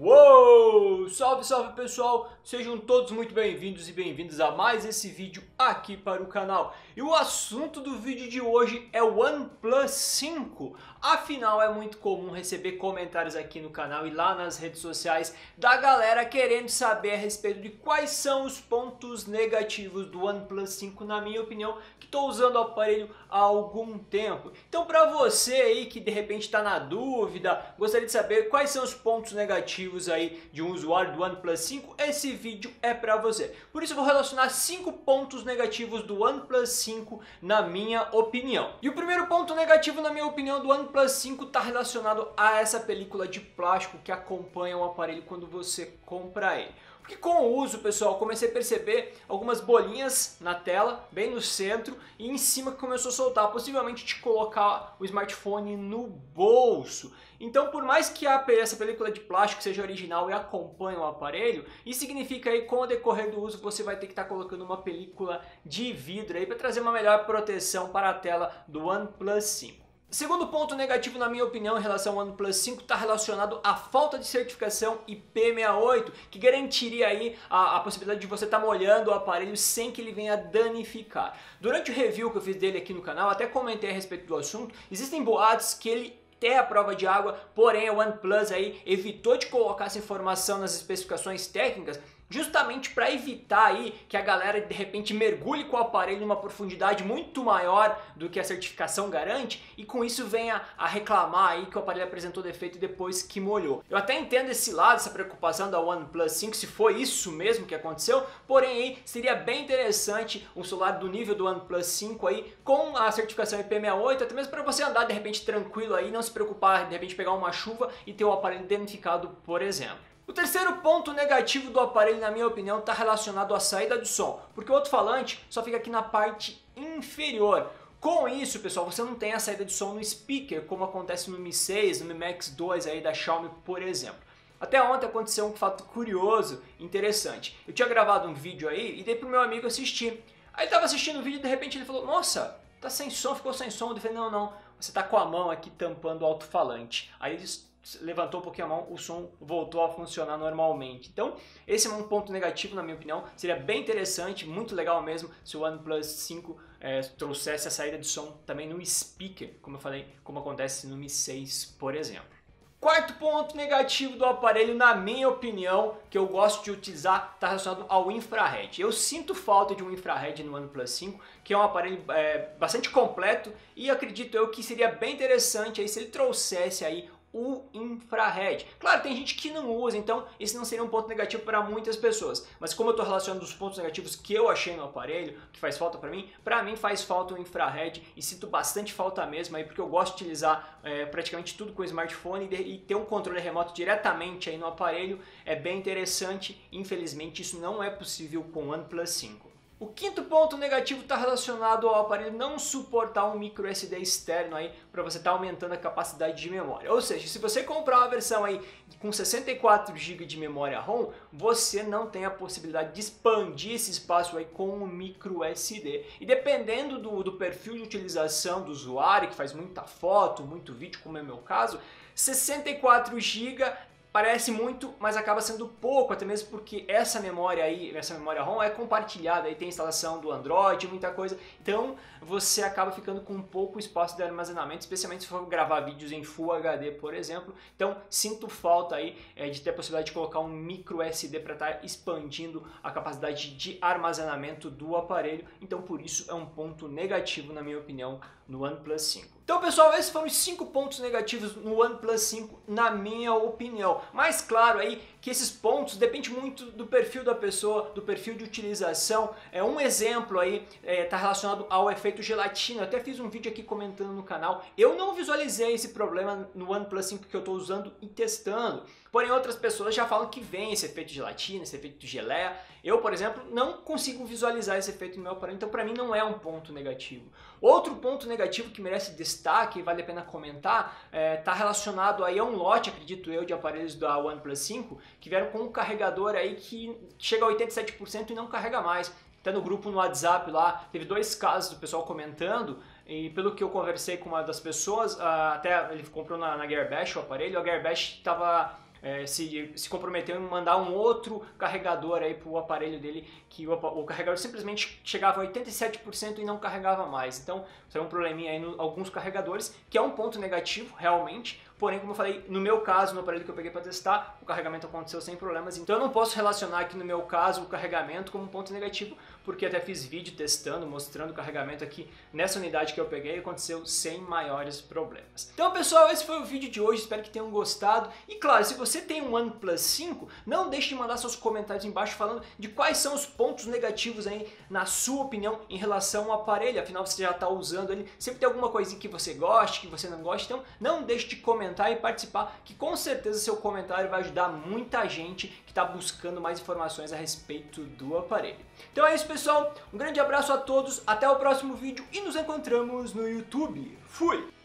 Uou! Salve, salve pessoal! Sejam todos muito bem-vindos e bem-vindas a mais esse vídeo aqui para o canal. E o assunto do vídeo de hoje é o OnePlus 5. Afinal, é muito comum receber comentários aqui no canal e lá nas redes sociais da galera querendo saber a respeito de quais são os pontos negativos do OnePlus 5, na minha opinião, que estou usando o aparelho há algum tempo. Então, para você aí que de repente está na dúvida, gostaria de saber quais são os pontos negativos aí de um usuário do OnePlus 5, esse vídeo é para você. Por isso eu vou relacionar 5 pontos negativos do OnePlus 5 na minha opinião. E o primeiro ponto negativo na minha opinião do OnePlus 5 está relacionado a essa película de plástico que acompanha o aparelho quando você compra ele. Porque com o uso, pessoal, comecei a perceber algumas bolinhas na tela, bem no centro, e em cima que começou a soltar, possivelmente te colocar o smartphone no bolso. Então, por mais que essa película de plástico seja original e acompanhe o aparelho, isso significa aí, com o decorrer do uso, você vai ter que estar colocando uma película de vidro aí para trazer uma melhor proteção para a tela do OnePlus 5. Segundo ponto negativo, na minha opinião, em relação ao OnePlus 5, está relacionado à falta de certificação IP68, que garantiria aí a possibilidade de você estar molhando o aparelho sem que ele venha danificar. Durante o review que eu fiz dele aqui no canal, até comentei a respeito do assunto, existem boatos que ele tem a prova de água, porém o OnePlus aí evitou de colocar essa informação nas especificações técnicas, justamente para evitar aí que a galera de repente mergulhe com o aparelho numa profundidade muito maior do que a certificação garante e com isso venha a reclamar aí que o aparelho apresentou defeito depois que molhou. Eu até entendo esse lado, essa preocupação da OnePlus 5, se foi isso mesmo que aconteceu, porém aí seria bem interessante um celular do nível do OnePlus 5 aí com a certificação IP68, até mesmo para você andar de repente tranquilo aí, não se preocupar de repente pegar uma chuva e ter o aparelho danificado, por exemplo. O terceiro ponto negativo do aparelho, na minha opinião, está relacionado à saída do som, porque o alto-falante só fica aqui na parte inferior. Com isso, pessoal, você não tem a saída de som no speaker, como acontece no Mi 6, no Mi Max 2 aí da Xiaomi, por exemplo. Até ontem aconteceu um fato curioso, interessante. Eu tinha gravado um vídeo aí e dei pro meu amigo assistir. Aí ele estava assistindo o vídeo e de repente ele falou: "Nossa, tá sem som, ficou sem som". Eu falei: "Não, você tá com a mão aqui tampando o alto-falante". Aí ele levantou um pouquinho a mão, o som voltou a funcionar normalmente. Então, esse é um ponto negativo na minha opinião. Seria bem interessante, muito legal mesmo, se o OnePlus 5 trouxesse a saída de som também no speaker, como eu falei, como acontece no Mi 6, por exemplo. Quarto ponto negativo do aparelho, na minha opinião, que eu gosto de utilizar, está relacionado ao infrared. Eu sinto falta de um infrared no OnePlus 5, que é um aparelho bastante completo e acredito eu que seria bem interessante aí se ele trouxesse aí o infrared. Claro, tem gente que não usa, então esse não seria um ponto negativo para muitas pessoas. Mas como eu estou relacionando os pontos negativos que eu achei no aparelho, que faz falta para mim faz falta o infrared e sinto bastante falta mesmo aí, porque eu gosto de utilizar praticamente tudo com o smartphone e ter um controle remoto diretamente aí no aparelho é bem interessante. Infelizmente isso não é possível com o OnePlus 5. O quinto ponto negativo está relacionado ao aparelho não suportar um micro SD externo aí para você estar aumentando a capacidade de memória. Ou seja, se você comprar uma versão aí com 64 GB de memória ROM, você não tem a possibilidade de expandir esse espaço aí com um micro SD. E dependendo do perfil de utilização do usuário, que faz muita foto, muito vídeo, como é o meu caso, 64 GB parece muito, mas acaba sendo pouco, até mesmo porque essa memória aí, essa memória ROM é compartilhada, aí tem instalação do Android, muita coisa, então você acaba ficando com pouco espaço de armazenamento, especialmente se for gravar vídeos em Full HD, por exemplo. Então sinto falta aí de ter a possibilidade de colocar um micro SD para estar expandindo a capacidade de armazenamento do aparelho, então por isso é um ponto negativo, na minha opinião, no OnePlus 5. Então, pessoal, esses foram os 5 pontos negativos no OnePlus 5, na minha opinião. Mas claro aí que esses pontos dependem muito do perfil da pessoa, do perfil de utilização. Um exemplo aí está relacionado ao efeito gelatina. Eu até fiz um vídeo aqui comentando no canal. Eu não visualizei esse problema no OnePlus 5 que eu estou usando e testando. Porém, outras pessoas já falam que vem esse efeito gelatina, esse efeito de geleia. Eu, por exemplo, não consigo visualizar esse efeito no meu aparelho, então para mim não é um ponto negativo. Outro ponto negativo que merece destaque e vale a pena comentar está relacionado aí a um lote, acredito eu, de aparelhos da OnePlus 5 que vieram com um carregador aí que chega a 87% e não carrega mais. Até no grupo no WhatsApp lá, teve 2 casos do pessoal comentando, e pelo que eu conversei com uma das pessoas, até ele comprou na Gearbest o aparelho, a Gearbest estava se comprometeu em mandar um outro carregador aí para o aparelho dele, que o carregador simplesmente chegava a 87% e não carregava mais. Então, isso é um probleminha aí em alguns carregadores, que é um ponto negativo, realmente. Porém, como eu falei, no meu caso, no aparelho que eu peguei para testar, o carregamento aconteceu sem problemas. Então eu não posso relacionar aqui no meu caso o carregamento como um ponto negativo, porque até fiz vídeo testando, mostrando o carregamento aqui nessa unidade que eu peguei e aconteceu sem maiores problemas. Então pessoal, esse foi o vídeo de hoje, espero que tenham gostado. E claro, se você tem um OnePlus 5, não deixe de mandar seus comentários embaixo falando de quais são os pontos negativos aí, na sua opinião, em relação ao aparelho. Afinal, você já está usando ele, sempre tem alguma coisinha que você goste, que você não goste, então não deixe de comentar e participar, que com certeza seu comentário vai ajudar muita gente que está buscando mais informações a respeito do aparelho. Então é isso, pessoal, um grande abraço a todos, até o próximo vídeo e nos encontramos no YouTube. Fui!